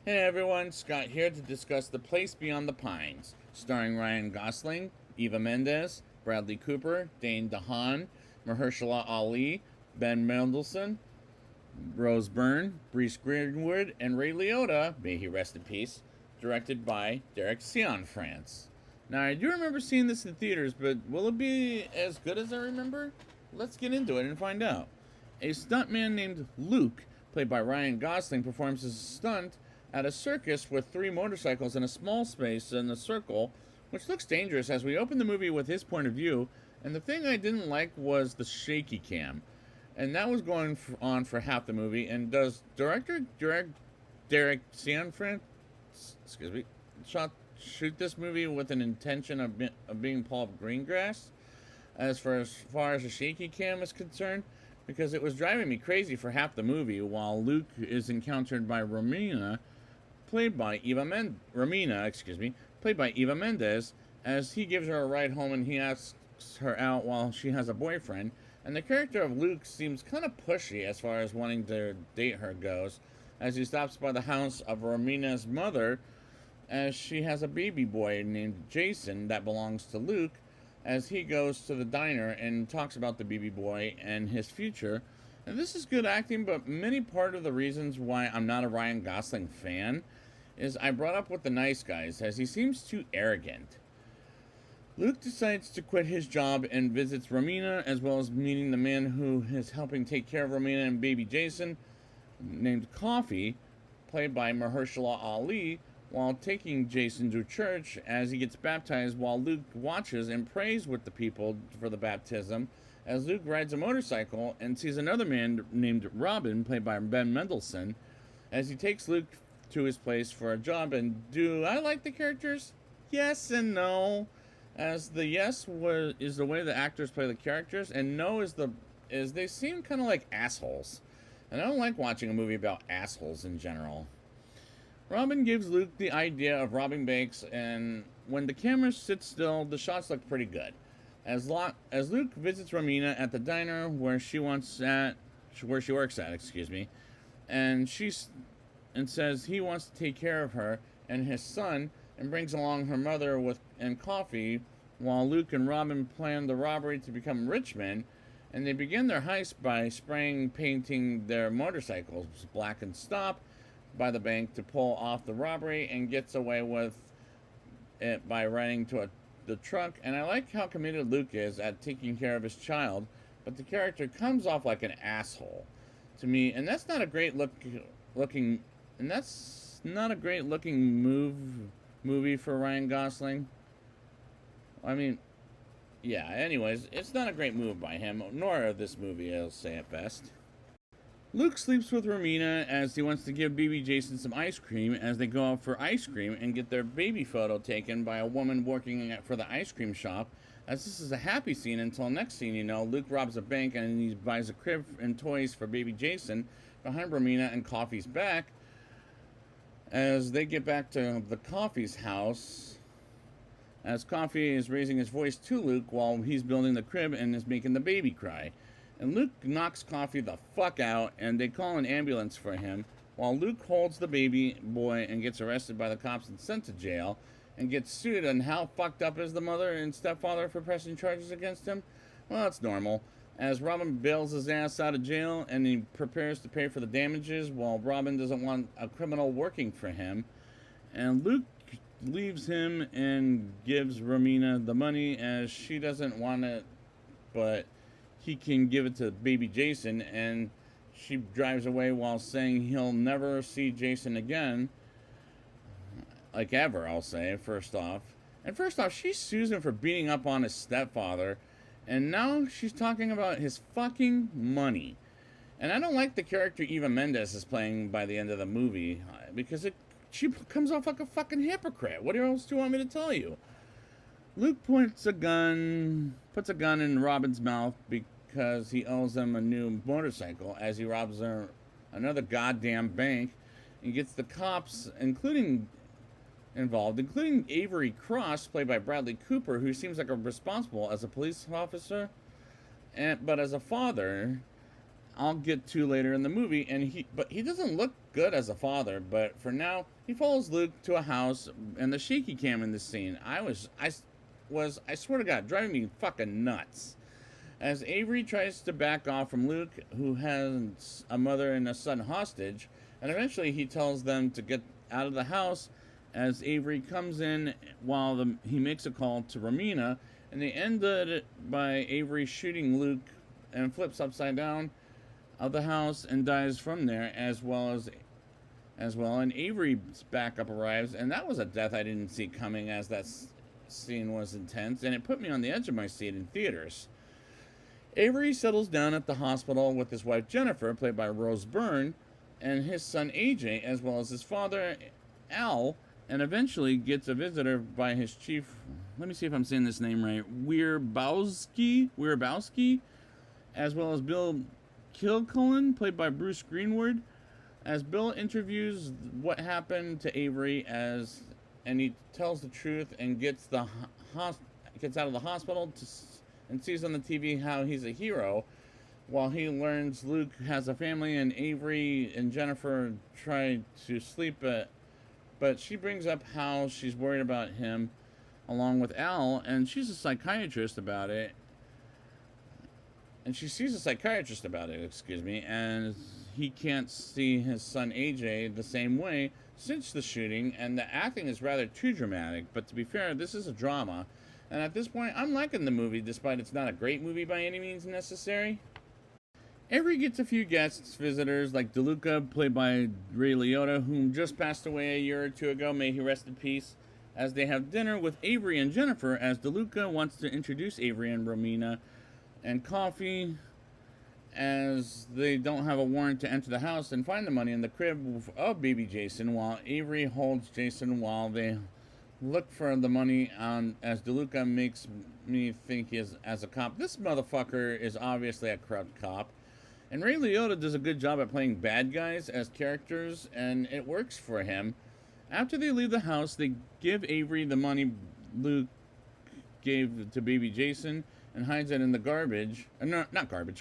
Hey everyone, Scott here to discuss The Place Beyond the Pines, starring Ryan Gosling, Eva Mendes, Bradley Cooper, Dane DeHaan, Mahershala Ali, Ben Mendelsohn, Rose Byrne, Reese Greenwood, and Ray Liotta, may he rest in peace, directed by Derek Cianfrance. Now, I do remember seeing this in theaters, but will it be as good as I remember? Let's get into it and find out. A stuntman named Luke, played by Ryan Gosling, performs his stunt at a circus with three motorcycles in a small space in a circle, which looks dangerous as we open the movie with his point of view. And the thing I didn't like was the shaky cam, and that was going on for half the movie. And does director Derek Cianfrance, excuse me, shoot this movie with an intention of being Paul Greengrass as far as the shaky cam is concerned? Because it was driving me crazy for half the movie while Luke is encountered by Romina, played by Eva Mendes, as he gives her a ride home and he asks her out while she has a boyfriend. And the character of Luke seems kind of pushy as far as wanting to date her goes, as he stops by the house of Romina's mother, as she has a baby boy named Jason that belongs to Luke, as he goes to the diner and talks about the baby boy and his future. And this is good acting, but many part of the reasons why I'm not a Ryan Gosling fan is I brought up with the nice guys, as he seems too arrogant. Luke decides to quit his job and visits Romina, as well as meeting the man who is helping take care of Romina and baby Jason, named Coffee, played by Mahershala Ali, while taking Jason to church as he gets baptized, while Luke watches and prays with the people for the baptism, as Luke rides a motorcycle and sees another man named Robin, played by Ben Mendelsohn, as he takes Luke to his place for a job. And do I like the characters? Yes and no. As the yes is the way the actors play the characters, and no is they seem kind of like assholes. And I don't like watching a movie about assholes in general. Robin gives Luke the idea of robbing banks, and when the camera sits still, the shots look pretty good. As Luke visits Romina at the diner where she works at, and says he wants to take care of her and his son, and brings along her mother and Coffee, while Luke and Robin plan the robbery to become rich men, and they begin their heist by painting their motorcycles black and stop by the bank to pull off the robbery, and gets away with it by running to the truck. And I like how committed Luke is at taking care of his child, but the character comes off like an asshole to me, and that's not a great looking movie for Ryan Gosling. I mean, yeah, anyways, it's not a great move by him, nor this movie, I'll say it best. Luke sleeps with Romina as he wants to give baby Jason some ice cream, as they go out for ice cream and get their baby photo taken by a woman working for the ice cream shop. As this is a happy scene until next scene, Luke robs a bank and he buys a crib and toys for baby Jason behind Romina and Coffee's back. As they get back to the Coffee's house, as Coffee is raising his voice to Luke while he's building the crib and is making the baby cry. And Luke knocks Coffee the fuck out, and they call an ambulance for him, while Luke holds the baby boy and gets arrested by the cops and sent to jail, and gets sued. And how fucked up is the mother and stepfather for pressing charges against him? Well, it's normal, as Robin bails his ass out of jail and he prepares to pay for the damages, while Robin doesn't want a criminal working for him. And Luke leaves him and gives Romina the money, as she doesn't want it, but he can give it to baby Jason, and she drives away while saying he'll never see Jason again. Like ever, I'll say, first off. And first off, she sues him for beating up on his stepfather, and now she's talking about his fucking money. And I don't like the character Eva Mendes is playing by the end of the movie, because she comes off like a fucking hypocrite. What else do you want me to tell you? Luke puts a gun in Robin's mouth because he owes them a new motorcycle, as he robs another goddamn bank and gets the cops including Avery Cross, played by Bradley Cooper, who seems like a responsible as a police officer, but as a father, I'll get to later in the movie, and he doesn't look good as a father. But for now, he follows Luke to a house, and the shaky cam in this scene, I swear to God, driving me fucking nuts. As Avery tries to back off from Luke, who has a mother and a son hostage, and eventually he tells them to get out of the house. As Avery comes in while he makes a call to Romina, and they ended it by Avery shooting Luke and flips upside down of the house and dies from there, as well. And Avery's backup arrives, and that was a death I didn't see coming, as that scene was intense, and it put me on the edge of my seat in theaters. Avery settles down at the hospital with his wife Jennifer, played by Rose Byrne, and his son AJ, as well as his father Al, and eventually gets a visitor by his chief. Let me see if I'm saying this name right. Weirabowski, as well as Bill Kilcullen, played by Bruce Greenwood, as Bill interviews what happened to Avery, and he tells the truth and gets out of the hospital and sees on the TV how he's a hero, while he learns Luke has a family, and Avery and Jennifer try to sleep it. But she brings up how she's worried about him, along with Al, and she's a psychiatrist about it. And she sees a psychiatrist about it, and he can't see his son AJ the same way since the shooting, and the acting is rather too dramatic. But to be fair, this is a drama, and at this point, I'm liking the movie, despite it's not a great movie by any means necessary. Avery gets a few guest visitors, like DeLuca, played by Ray Liotta, whom just passed away a year or two ago, may he rest in peace, as they have dinner with Avery and Jennifer, as DeLuca wants to introduce Avery and Romina, and coffee, as they don't have a warrant to enter the house and find the money in the crib of baby Jason, while Avery holds Jason while they look for the money, as DeLuca makes me think he is as a cop. This motherfucker is obviously a corrupt cop. And Ray Liotta does a good job at playing bad guys as characters, and it works for him. After they leave the house, they give Avery the money Luke gave to baby Jason and hides it in the garage.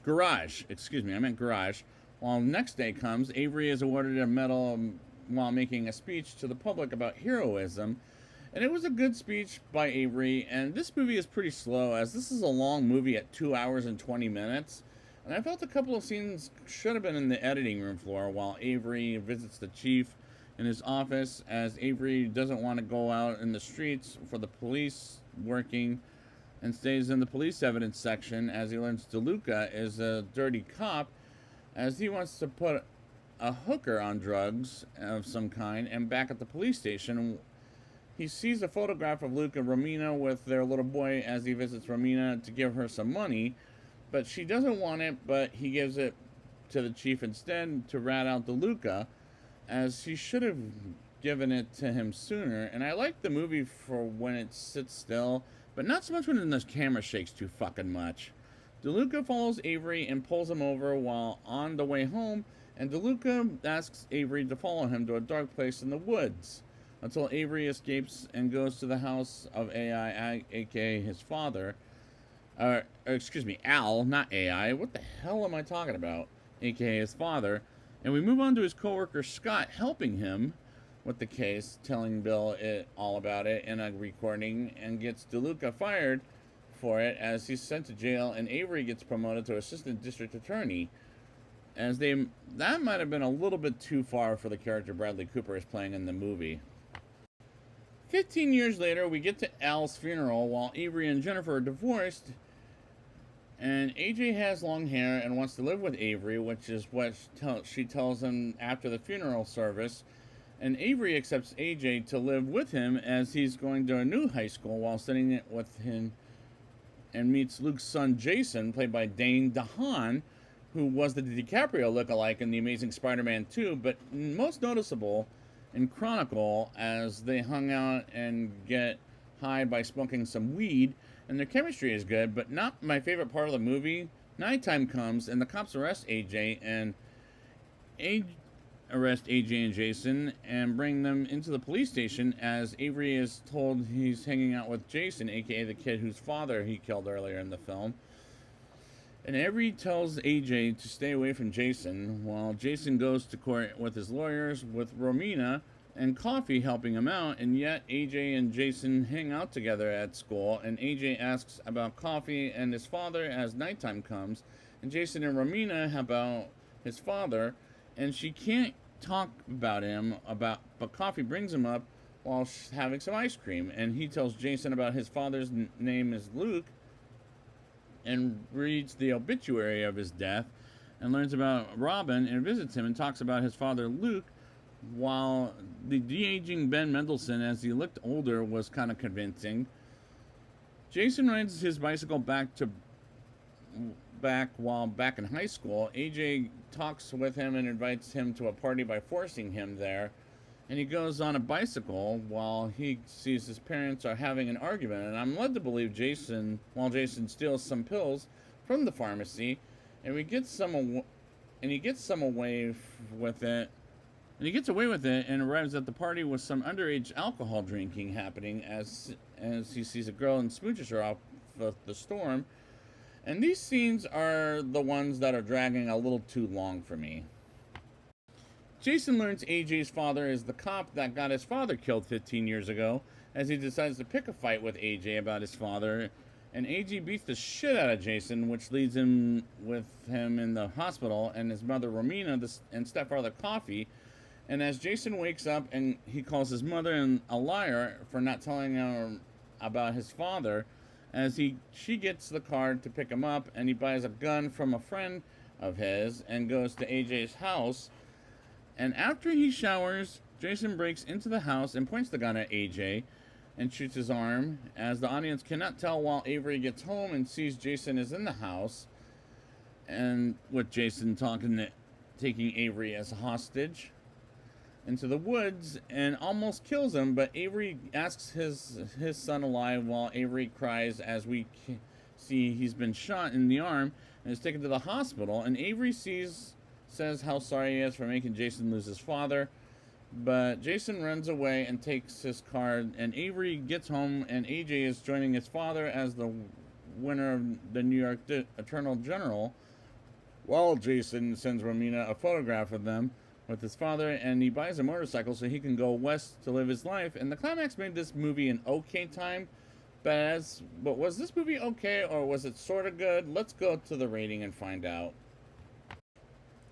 Garage. While next day comes, Avery is awarded a medal while making a speech to the public about heroism. And it was a good speech by Avery, and this movie is pretty slow, as this is a long movie at 2 hours and 20 minutes. And I felt a couple of scenes should have been in the editing room floor while Avery visits the chief in his office, as Avery doesn't want to go out in the streets for the police working and stays in the police evidence section, as he learns DeLuca is a dirty cop, as he wants to put a hooker on drugs of some kind. And back at the police station, he sees a photograph of Luke and Romina with their little boy, as he visits Romina to give her some money. But she doesn't want it, but he gives it to the chief instead to rat out DeLuca, as he should have given it to him sooner. And I like the movie for when it sits still, but not so much when the camera shakes too fucking much. DeLuca follows Avery and pulls him over while on the way home, and DeLuca asks Avery to follow him to a dark place in the woods, until Avery escapes and goes to the house of AI, aka his father. Al, not AI. What the hell am I talking about? AKA his father. And we move on to his coworker Scott helping him with the case, telling Bill all about it in a recording, and gets DeLuca fired for it, as he's sent to jail, and Avery gets promoted to assistant district attorney. That might have been a little bit too far for the character Bradley Cooper is playing in the movie. 15 years later, we get to Al's funeral while Avery and Jennifer are divorced, and AJ has long hair and wants to live with Avery, which is what she tells him after the funeral service. And Avery accepts AJ to live with him, as he's going to a new high school while sitting with him, and meets Luke's son Jason, played by Dane DeHaan, who was the DiCaprio lookalike in The Amazing Spider-Man 2, but most noticeable in Chronicle, as they hung out and get high by smoking some weed, and their chemistry is good. But not my favorite part of the movie. Nighttime comes, and the cops arrest AJ and Jason and bring them into the police station, as Avery is told he's hanging out with Jason, aka the kid whose father he killed earlier in the film. And Avery tells AJ to stay away from Jason, while Jason goes to court with his lawyers, with Romina and Coffee helping him out, and yet AJ and Jason hang out together at school, and AJ asks about Coffee and his father as nighttime comes, and Jason and Romina about his father, and she can't talk about him, but Coffee brings him up while having some ice cream, and he tells Jason about his father's name is Luke, and reads the obituary of his death, and learns about Robin, and visits him and talks about his father Luke, while the de-aging Ben Mendelsohn as he looked older was kind of convincing. Jason rides his bicycle back in high school. AJ talks with him and invites him to a party by forcing him there. And he goes on a bicycle while he sees his parents are having an argument. And I'm led to believe Jason steals some pills from the pharmacy, and he gets away with it. And he gets away with it and arrives at the party with some underage alcohol drinking happening as he sees a girl and smooches her off the storm. And these scenes are the ones that are dragging a little too long for me. Jason learns AJ's father is the cop that got his father killed 15 years ago, as he decides to pick a fight with AJ about his father, and AJ beats the shit out of Jason, which leads him with him in the hospital, and his mother Romina and stepfather Coffee. And as Jason wakes up, and he calls his mother a liar for not telling him about his father, as she gets the car to pick him up, and he buys a gun from a friend of his and goes to AJ's house. And after he showers, Jason breaks into the house and points the gun at AJ and shoots his arm, as the audience cannot tell while Avery gets home and sees Jason is in the house, and with Jason taking Avery as a hostage into the woods and almost kills him, but Avery asks his son alive while Avery cries as we see he's been shot in the arm and is taken to the hospital, and Avery says how sorry he is for making Jason lose his father, but Jason runs away and takes his car, and Avery gets home, and AJ is joining his father as the winner of the New York Attorney General, while Jason sends Romina a photograph of them with his father, and he buys a motorcycle so he can go west to live his life. And the climax made this movie an okay time, but was this movie okay, or was it sort of good? Let's go to the rating and find out.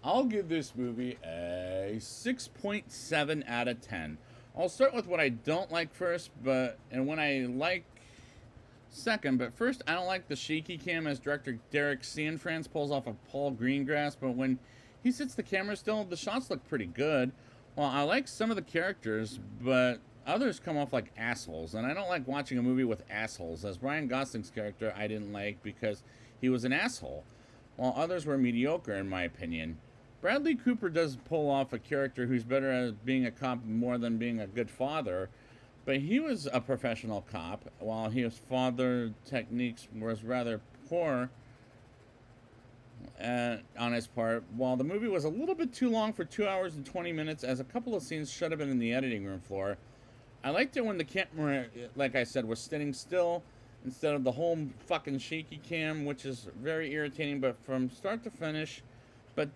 I'll give this movie a 6.7 out of 10. I'll start with what I don't like first, and what I like second. But first, I don't like the shaky cam as director Derek Cianfrance pulls off of Paul Greengrass, but when he sits the camera still, the shots look pretty good. Well, I like some of the characters, but others come off like assholes, and I don't like watching a movie with assholes, as Ryan Gosling's character I didn't like because he was an asshole, while others were mediocre in my opinion. Bradley Cooper does pull off a character who's better at being a cop more than being a good father, but he was a professional cop, while his father techniques was rather poor on his part, while the movie was a little bit too long for 2 hours and 20 minutes, as a couple of scenes should have been in the editing room floor. I liked it when the camera, like I said, was sitting still instead of the whole fucking shaky cam, which is very irritating, but from start to finish. But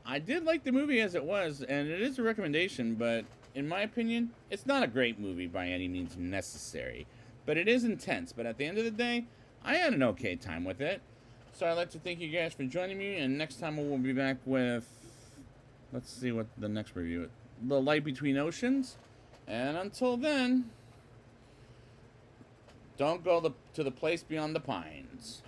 I did like the movie as it was, and it is a recommendation, but in my opinion, it's not a great movie by any means necessary. But it is intense, but at the end of the day, I had an okay time with it. So I'd like to thank you guys for joining me, and next time we'll be back with, let's see what the next review is, The Light Between Oceans. And until then, don't go to the place beyond the pines.